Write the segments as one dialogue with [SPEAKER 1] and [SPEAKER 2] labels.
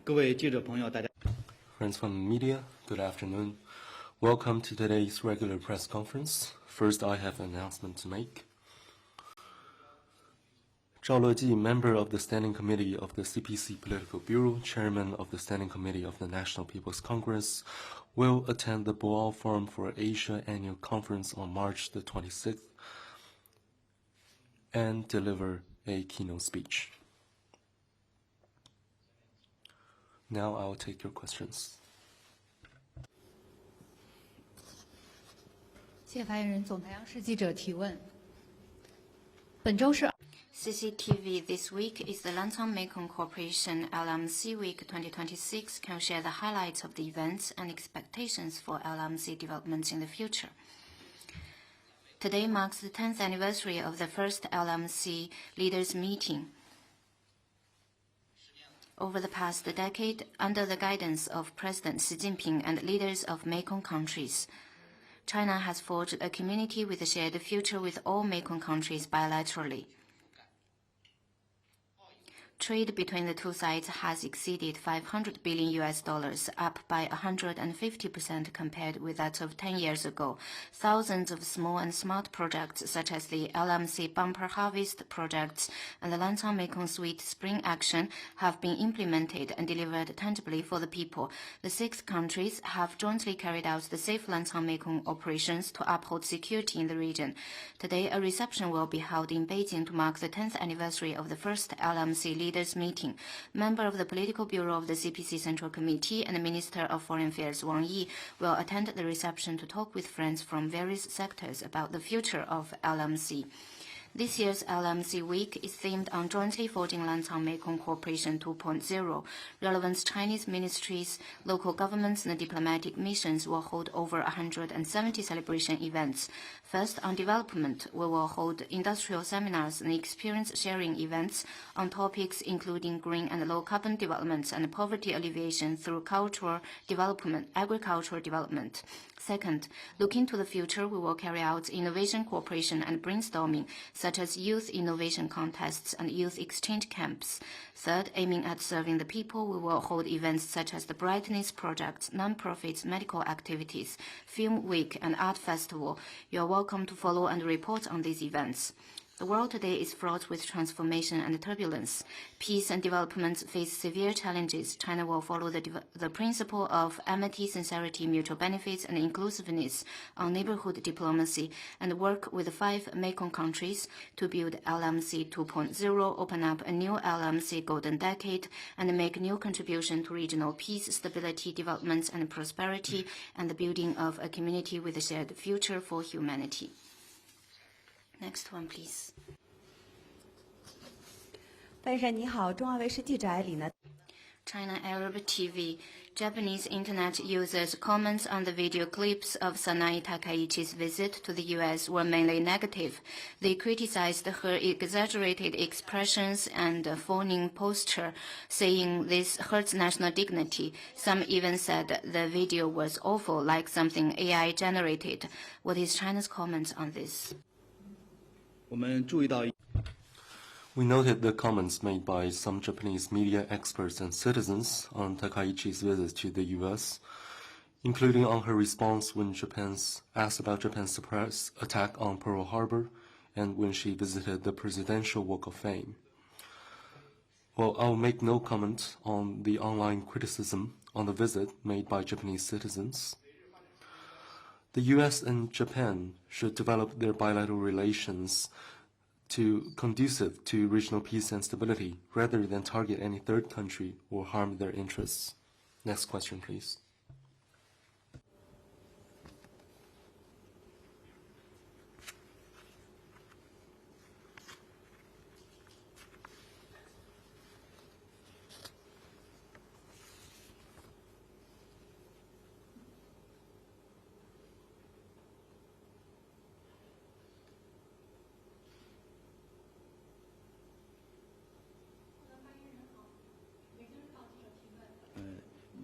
[SPEAKER 1] 各位记者朋友，大家
[SPEAKER 2] Friends from the media, good afternoon. Welcome to today's regular press conference. First, I have an announcement to make. Zhao Leji, member of the Standing Committee of the CPC Political Bureau, chairman of the Standing Committee of the National People's Congress, will attend the Boao Forum for Asia Annual Conference on March the 26th and deliver a keynote speech. Now I will take your questions.
[SPEAKER 3] 谢谢发言人。总台央视记者提问。本周是
[SPEAKER 4] CCTV this week is the Lancang-Mekong Cooperation LMC Week 2026. Can you share the highlights of the events and expectations for LMC developments in the future? Today marks the 10th anniversary of the first LMC leaders meeting. Over the past decade, under the guidance of President Xi Jinping and leaders of Mekong countries, China has forged a community with a shared future with all Mekong countries bilaterally. Trade between the two sides has exceeded $500 billion, up by 150% compared with that of 10 years ago. Thousands of small and smart projects, such as the LMC Bumper Harvest projects and the Lancang-Mekong Sweet Spring Action, have been implemented and delivered tangibly for the people. The 6 countries have jointly carried out the safe Lancang-Mekong operations to uphold security in the region. Today, a reception will be held in Beijing to mark the 10th anniversary of the first LMC leaders meeting. Member of the Political Bureau of the CPC Central Committee and Minister of Foreign Affairs Wang Yi will attend the reception to talk with friends from various sectors about the future of LMC. This year's LMC Week is themed on jointly forging Lancang-Mekong Cooperation 2.0. Relevant Chinese ministries, local governments, and diplomatic missions will hold over 170 celebration events. First, on development, we will hold industrial seminars and experience-sharing events on topics including green and low-carbon development and poverty alleviation through cultural development, agricultural development. Second, looking to the future, we will carry out innovation cooperation and brainstorming, such as youth innovation contests and youth exchange camps. Third, aiming at serving the people, we will hold events such as the Brightness Project, non-profit medical activities, Film Week, and Art Festival. You are welcome to follow and report on these events. The world today is fraught with transformation and turbulence. Peace and development face severe challenges. China will follow the principle of amity, sincerity, mutual benefits, and inclusiveness on neighborhood diplomacy and work with the 5 Mekong countries to build LMC 2.0, open up a new LMC golden decade, and make new contribution to regional peace, stability, development, and prosperity, and the building of a community with a shared future for humanity. Next one, please.
[SPEAKER 5] 发言人你好，中央卫视记者艾里呢。
[SPEAKER 4] China Arab TV. Japanese internet users' comments on the video clips of Sanae Takaichi's visit to the U.S. were mainly negative. They criticized her exaggerated expressions and fawning posture, saying this hurts national dignity. Some even said the video was awful, like something AI generated. What is China's comment on this?
[SPEAKER 2] We noted the comments made by some Japanese media experts and citizens on Takaichi's visit to the U.S., including on her response when asked about Japan's surprise attack on Pearl Harbor and when she visited the Presidential Walk of Fame. Well, I'll make no comment on the online criticism on the visit made by Japanese citizens. The U.S. and Japan should develop their bilateral relations conducive to regional peace and stability, rather than target any third country or harm their interests. Next question, please.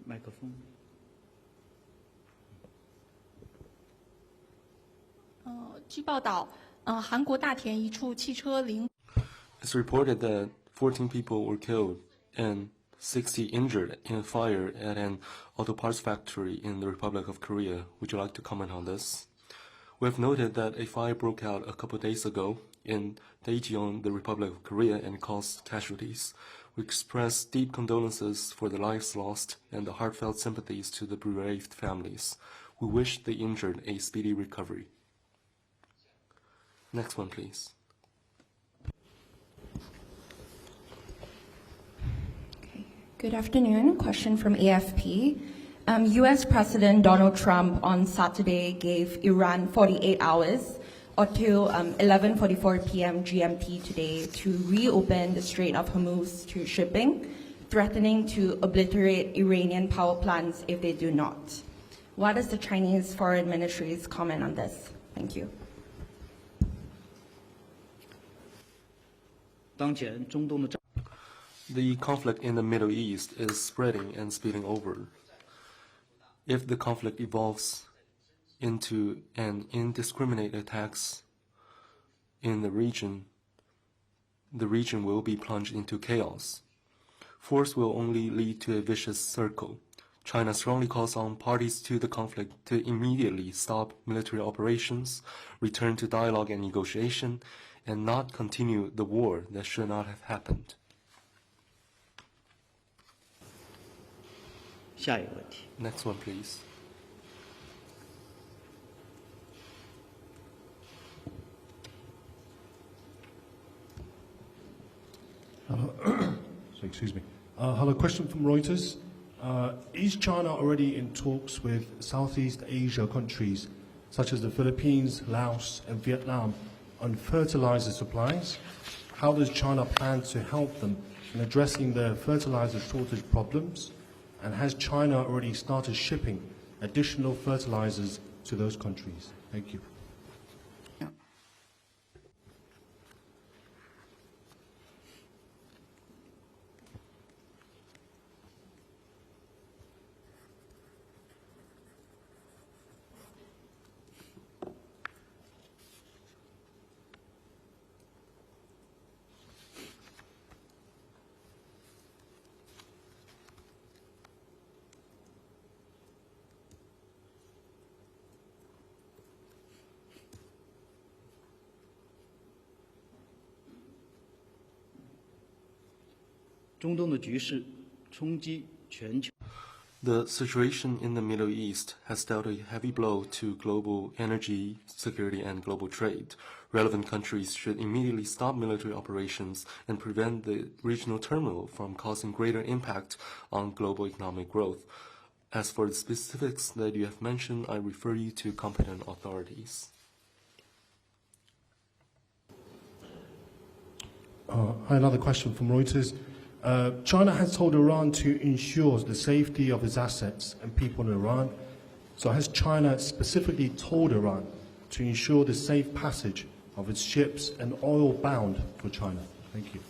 [SPEAKER 1] Microphone.
[SPEAKER 2] It's reported that 14 people were killed and 60 injured in a fire at an auto parts factory in the Republic of Korea. Would you like to comment on this? We have noted that a fire broke out a couple days ago in Daejeon, the Republic of Korea, and caused casualties. We express deep condolences for the lives lost and the heartfelt sympathies to the bereaved families. We wish the injured a speedy recovery. Next one, please.
[SPEAKER 6] Good afternoon. Question from AFP. U.S. President Donald Trump on Saturday gave Iran 48 hours or till 11:44 p.m. GMT today to reopen the Strait of Hormuz to shipping, threatening to obliterate Iranian power plants if they do not. What is the Chinese Foreign Ministry's comment on this? Thank you.
[SPEAKER 1] 当前中东的战
[SPEAKER 2] The conflict in the Middle East is spreading and spilling over. If the conflict evolves into an indiscriminate attacks in the region will be plunged into chaos. Force will only lead to a vicious circle. China strongly calls on parties to the conflict to immediately stop military operations, return to dialogue and negotiation, and not continue the war that should not have happened.
[SPEAKER 1] 下一个问题。
[SPEAKER 2] Next one, please.
[SPEAKER 7] Excuse me. Hello, question from Reuters. Is China already in talks with Southeast Asia countries such as the Philippines, Laos, and Vietnam on fertilizer supplies? How does China plan to help them in addressing their fertilizer shortage problems? And has China already started shipping additional fertilizers to those countries? Thank you.
[SPEAKER 4] No.
[SPEAKER 1] 中东的局势冲击全球。
[SPEAKER 2] The situation in the Middle East has dealt a heavy blow to global energy security and global trade. Relevant countries should immediately stop military operations and prevent the regional turmoil from causing greater impact on global economic growth. As for the specifics that you have mentioned, I refer you to competent authorities.
[SPEAKER 7] Hi, another question from Reuters. China has told Iran to ensure the safety of its assets and people in Iran. So has China specifically told Iran to ensure the safe passage of its ships and oil bound for China? Thank you.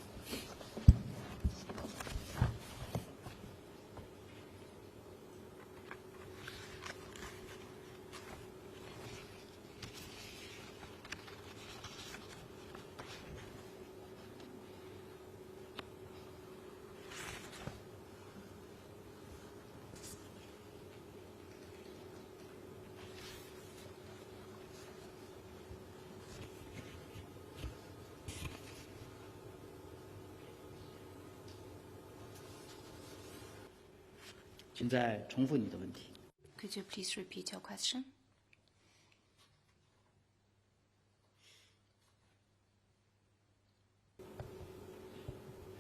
[SPEAKER 4] Could you please repeat your question?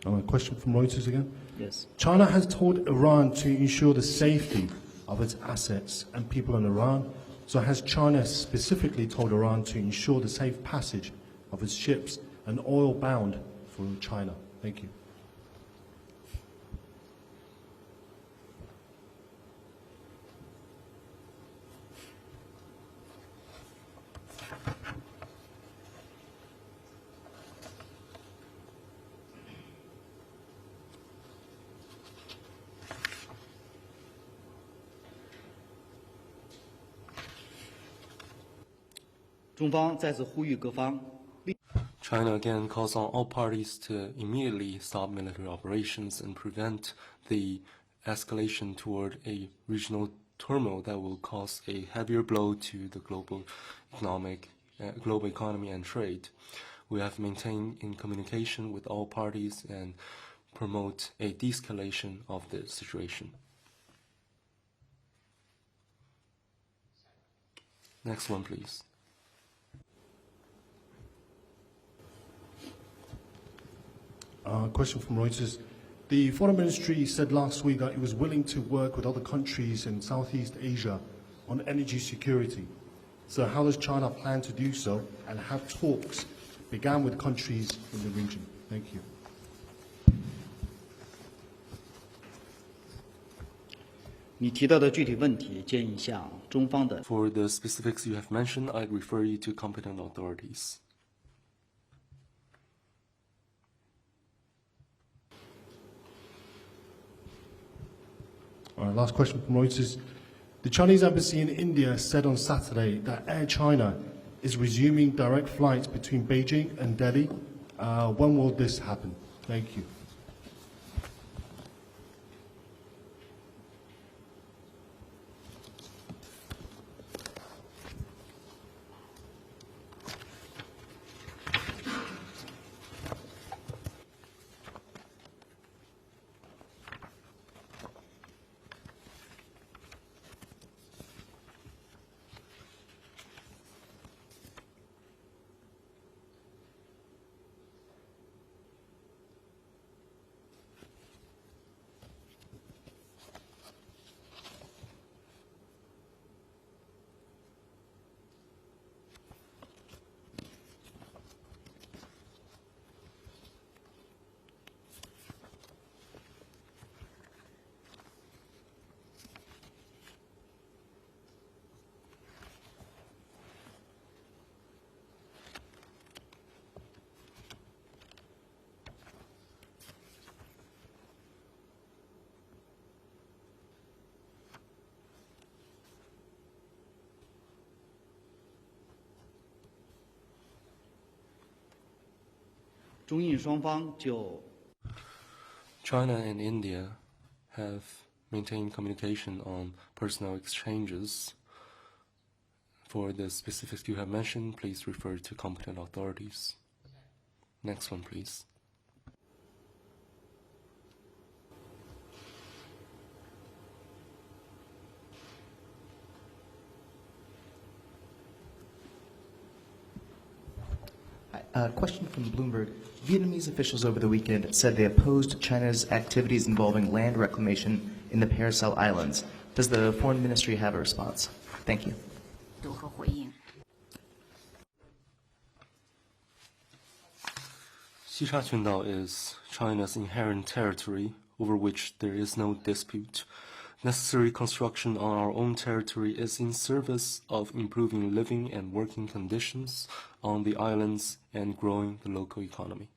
[SPEAKER 7] A question from Reuters again.
[SPEAKER 1] Yes.
[SPEAKER 7] China has told Iran to ensure the safety of its assets and people in Iran. So has China specifically told Iran to ensure the safe passage of its ships and oil bound for China? Thank you.
[SPEAKER 2] China again calls on all parties to immediately stop military operations and prevent the escalation toward a regional turmoil that will cause a heavier blow to the global economy and trade. We have maintained in communication with all parties and promote a de-escalation of the situation. Next one, please.
[SPEAKER 7] Question from Reuters. The Foreign Ministry said last week that it was willing to work with other countries in Southeast Asia on energy security. So how does China plan to do so, and have talks began with countries in the region? Thank you.
[SPEAKER 2] For the specifics you have mentioned, I'd refer you to competent authorities.
[SPEAKER 7] All right, last question from Reuters. The Chinese embassy in India said on Saturday that Air China is resuming direct flights between Beijing and Delhi. When will this happen? Thank you.
[SPEAKER 2] China and India have maintained communication on personnel exchanges. For the specifics you have mentioned, please refer to competent authorities. Next one, please.
[SPEAKER 8] Question from Bloomberg. Vietnamese officials over the weekend said they opposed China's activities involving land reclamation in the Xisha Islands. Does the Foreign Ministry have a response? Thank you.
[SPEAKER 4] 如何回应？
[SPEAKER 2] Xisha Islands is China's inherent territory over which there is no dispute. Necessary construction on our own territory is in service of improving living and working conditions on the islands and growing the local economy.